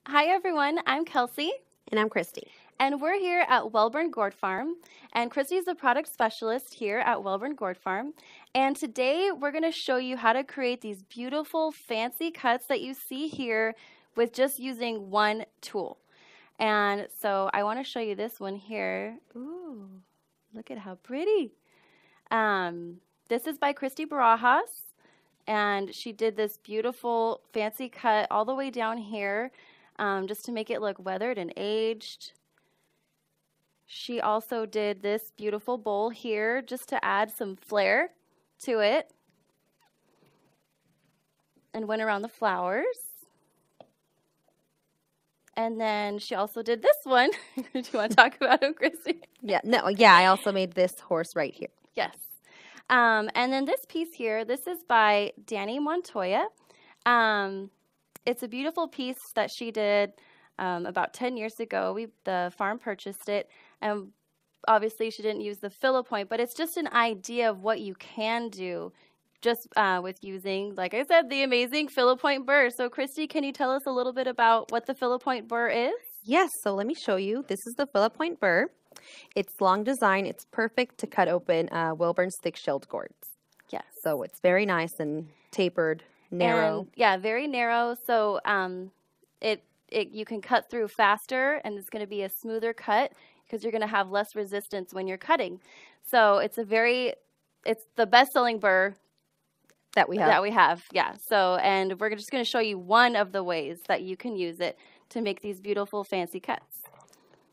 Hi everyone, I'm Kelsey. And I'm Christy. And we're here at Wellborn Gourd Farm. And Christy's the product specialist here at Wellborn Gourd Farm. And today we're going to show you how to create these beautiful fancy cuts that you see here with just using one tool. And so I want to show you this one here. Ooh, look at how pretty. This is by Christy Barajas. And she did this beautiful fancy cut all the way down here. Just to make it look weathered and aged. She also did this beautiful bowl here just to add some flair to it. And went around the flowers. And then she also did this one. Do you want to talk about it, Christy? I also made this horse right here. Yes. And then this piece here, this is by Danny Montoya. It's a beautiful piece that she did about 10 years ago. The farm purchased it, and obviously she didn't use the Filipoint, but it's just an idea of what you can do just with using, like I said, the amazing Filipoint burr. So Christy, can you tell us a little bit about what the Filipoint burr is? Yes, so let me show you. This is the Filipoint burr. It's long design. It's perfect to cut open Wilburn's thick-shelled gourds. Yes. So it's very nice and tapered. Narrow. And, yeah, very narrow. So you can cut through faster, and it's going to be a smoother cut because you're going to have less resistance when you're cutting. So it's the best-selling burr that we have. Yeah. So, and we're just going to show you one of the ways that you can use it to make these beautiful fancy cuts.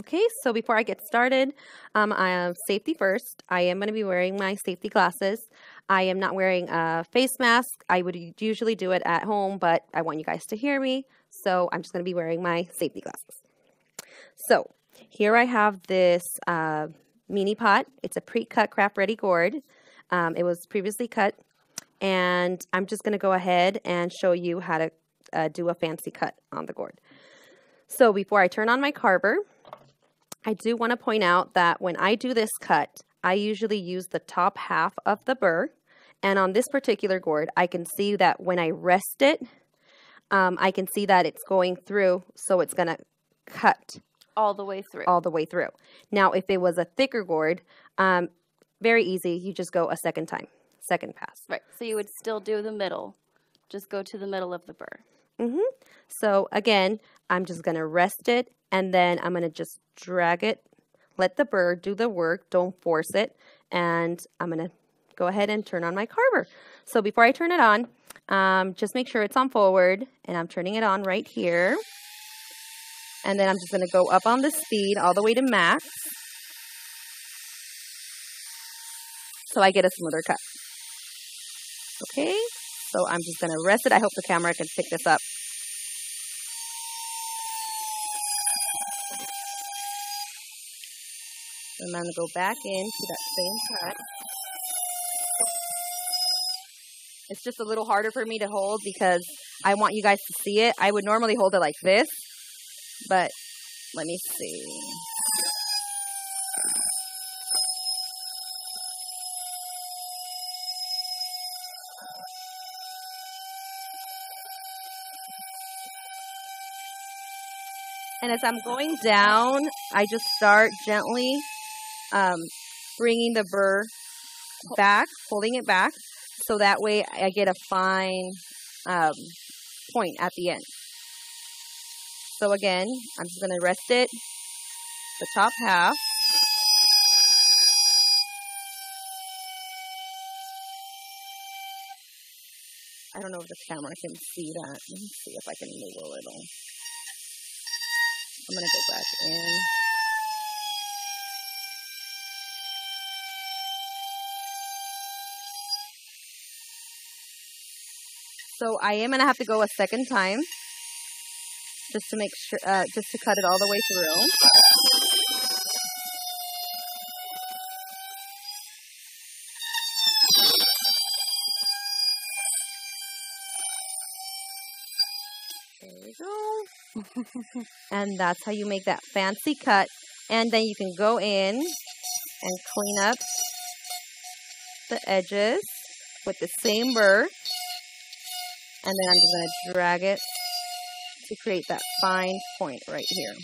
Okay, so before I get started, I am safety first. I am going to be wearing my safety glasses. I am not wearing a face mask. I would usually do it at home, but I want you guys to hear me, so I'm just going to be wearing my safety glasses. So here I have this mini pot. It's a pre-cut craft-ready gourd. It was previously cut, and I'm just going to go ahead and show you how to do a fancy cut on the gourd. So before I turn on my carver, I do want to point out that when I do this cut, I usually use the top half of the burr. And on this particular gourd, I can see that when I rest it, I can see that it's going through, so it's going to cut all the way through. All the way through. Now, if it was a thicker gourd, very easy. You just go a second pass. Right. So you would still do the middle. Just go to the middle of the burr. So again, I'm just going to rest it, and then I'm going to just drag it, let the burr do the work, don't force it, and I'm going to go ahead and turn on my carver. So before I turn it on, just make sure it's on forward, and I'm turning it on right here. And then I'm just going to go up on the speed all the way to max, so I get a smoother cut. Okay, so I'm just going to rest it. I hope the camera can pick this up. And I'm going to go back into that same cut. It's just a little harder for me to hold because I want you guys to see it. I would normally hold it like this, but let me see. And as I'm going down, I just start gently bringing the burr back, holding it back, so that way I get a fine point at the end. So again, I'm just going to rest it, the top half. I don't know if the camera can see that. Let me see if I can move a little. I'm going to go back in. So I am going to have to go a second time just to make sure, just to cut it all the way through. There we go. And that's how you make that fancy cut. And then you can go in and clean up the edges with the same burr. And then I'm just going to drag it to create that fine point right here.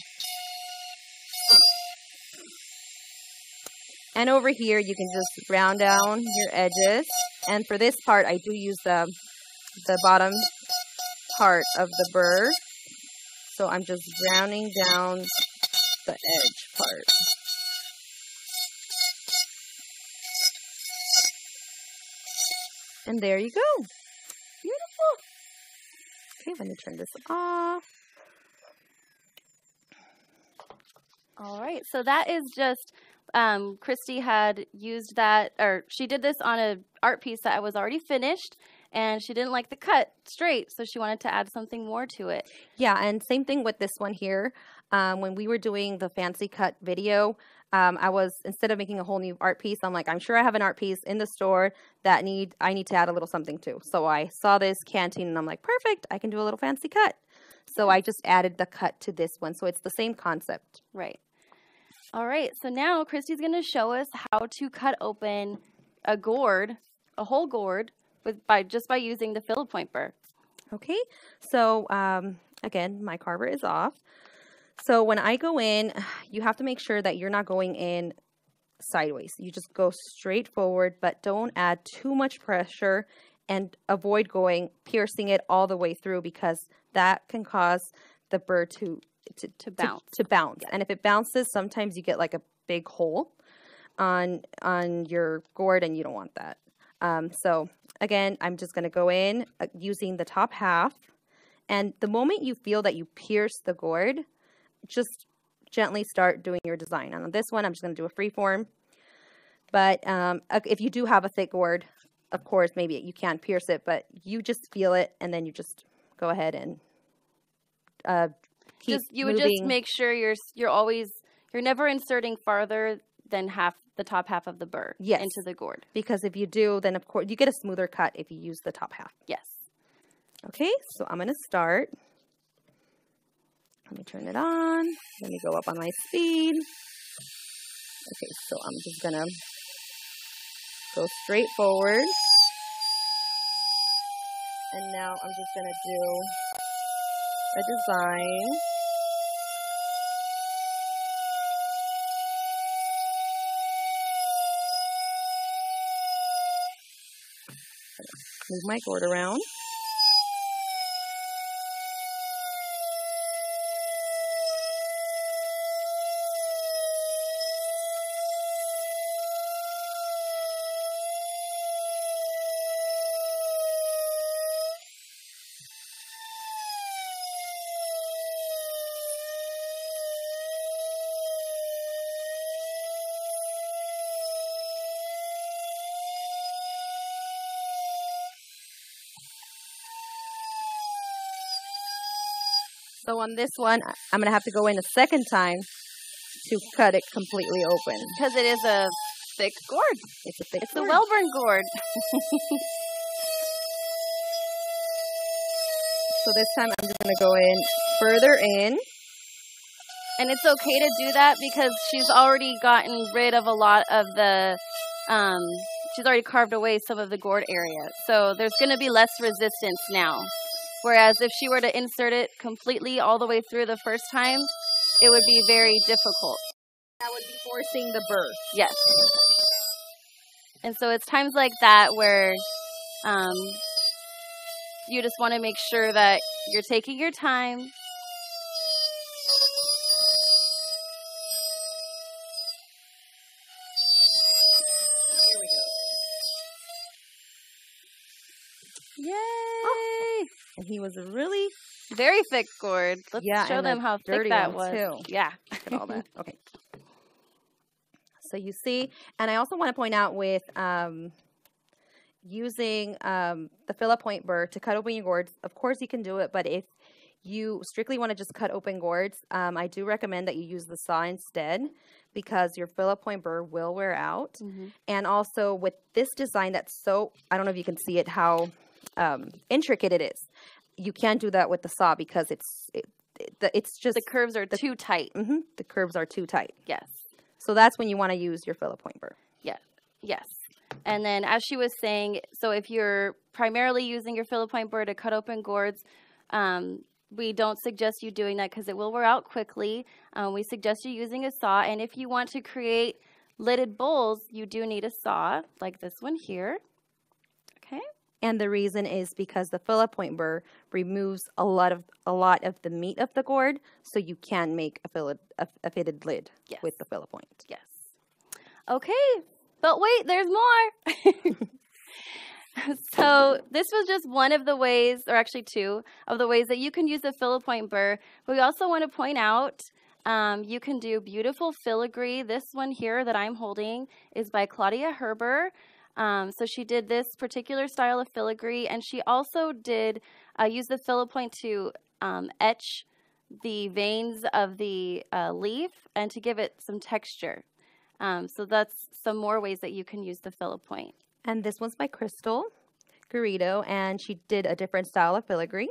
And over here, you can just round down your edges. And for this part, I do use the bottom part of the burr. So I'm just rounding down the edge part. And there you go. Beautiful. Okay, let me turn this off. All right, so that is just, Christy had used that, or she did this on an art piece that was already finished, and she didn't like the cut straight, so she wanted to add something more to it. Yeah, and same thing with this one here. When we were doing the fancy cut video, I was, instead of making a whole new art piece, I'm like, I'm sure I have an art piece in the store that I need to add a little something to. So I saw this canteen and I'm like, perfect, I can do a little fancy cut. So I just added the cut to this one. So it's the same concept. Right. All right, so now Christy's going to show us how to cut open a gourd, a whole gourd, just by using the Filipoint burr. Okay, so again, my carver is off. So when I go in, you have to make sure that you're not going in sideways. You just go straight forward, but don't add too much pressure and avoid piercing it all the way through, because that can cause the burr to bounce. Yeah. And if it bounces, sometimes you get like a big hole on your gourd, and you don't want that. So again, I'm just going to go in using the top half. And the moment you feel that you pierce the gourd, just gently start doing your design. And on this one, I'm just going to do a free form. But if you do have a thick gourd, of course, maybe you can't pierce it, but you just feel it, and then you just go ahead and you would just make sure you're never inserting farther than the top half of the burr into the gourd. Because if you do, then of course you get a smoother cut if you use the top half. Yes. Okay, so I'm going to start. Let me turn it on. Let me go up on my speed. Okay, so I'm just going to go straight forward. And now I'm just going to do a design. Move my gourd around. So on this one, I'm going to have to go in a second time to cut it completely open. Because it is a thick gourd. It's a thick gourd. It's a Wellborn gourd. So this time I'm just going to go in further in. And it's okay to do that because she's already gotten rid of a lot of the, she's already carved away some of the gourd area. So there's going to be less resistance now. Whereas if she were to insert it completely all the way through the first time, it would be very difficult. That would be forcing the burr. Yes. And so it's times like that where you just want to make sure that you're taking your time. Here we go. Yay! Oh. And he was a really very thick gourd. Let's show them how thick that was. Too. Yeah. Look at all that. Okay. So you see, and I also want to point out with using the Filipoint burr to cut open your gourds, of course you can do it, but if you strictly want to just cut open gourds, I do recommend that you use the saw instead, because your Filipoint burr will wear out. Mm-hmm. And also with this design that's so, I don't know if you can see it, how intricate it is. You can't do that with the saw because it's just... The curves are too tight. Mm-hmm, the curves are too tight. Yes. So that's when you want to use your Filipoint burr. Yeah. Yes. And then as she was saying, so if you're primarily using your Filipoint burr to cut open gourds, we don't suggest you doing that because it will wear out quickly. We suggest you using a saw. And if you want to create lidded bowls, you do need a saw, like this one here. Okay. And the reason is because the Filipoint burr removes a lot of the meat of the gourd, so you can make a fitted lid with the Filipoint. Yes. Okay, but wait, there's more. So this was just one of the ways, or actually two of the ways that you can use the Filipoint burr. But we also want to point out you can do beautiful filigree. This one here that I'm holding is by Claudia Herber. So she did this particular style of filigree, and she also did use the Filipoint to etch the veins of the leaf and to give it some texture. So that's some more ways that you can use the Filipoint. And this one's by Crystal Garrido, and she did a different style of filigree.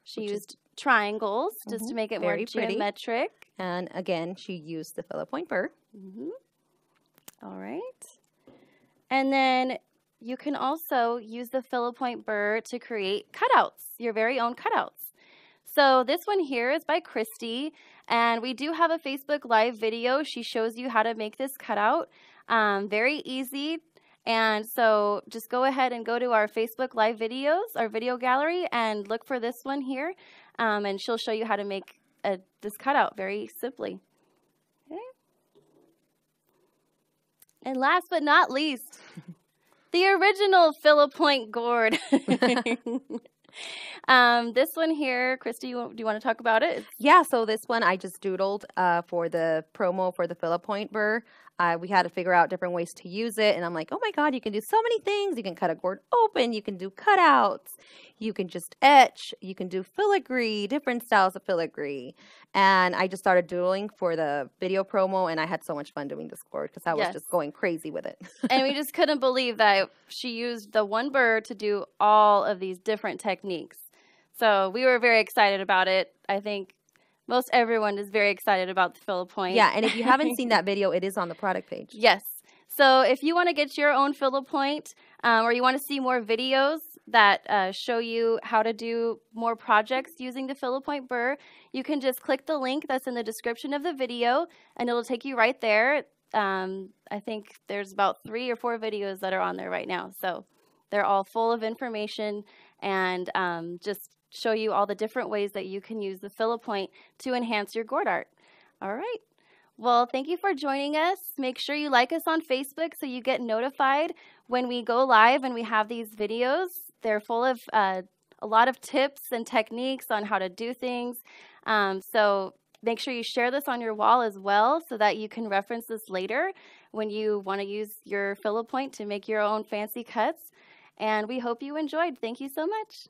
She used triangles just to make it more geometric. And again, she used the Filipoint burr. All right. And then you can also use the Filipoint burr to create cutouts, your very own cutouts. So this one here is by Christy, and we do have a Facebook Live video. She shows you how to make this cutout. Very easy. And so just go ahead and go to our Facebook Live videos, our video gallery, and look for this one here. And she'll show you how to make this cutout very simply. Okay. And last but not least, the original Filipoint gourd. This one here, Christy, do you want to talk about it? Yeah, so this one I just doodled for the promo for the Filipoint burr. We had to figure out different ways to use it, and I'm like, oh my God, you can do so many things. You can cut a gourd open, you can do cutouts, you can just etch, you can do filigree, different styles of filigree. And I just started doodling for the video promo, and I had so much fun doing this gourd because I was just going crazy with it. And we just couldn't believe that she used the one burr to do all of these different techniques. So we were very excited about it. I think most everyone is very excited about the Filipoint. Yeah, and if you haven't seen that video, it is on the product page. Yes. So if you want to get your own Filipoint, or you want to see more videos that show you how to do more projects using the Filipoint burr, you can just click the link that's in the description of the video, and it'll take you right there. I think there's about 3 or 4 videos that are on there right now. So they're all full of information and just show you all the different ways that you can use the Filipoint to enhance your gourd art. All right. Well, thank you for joining us. Make sure you like us on Facebook so you get notified when we go live and we have these videos. They're full of a lot of tips and techniques on how to do things. So make sure you share this on your wall as well so that you can reference this later when you want to use your Filipoint to make your own fancy cuts. And we hope you enjoyed. Thank you so much.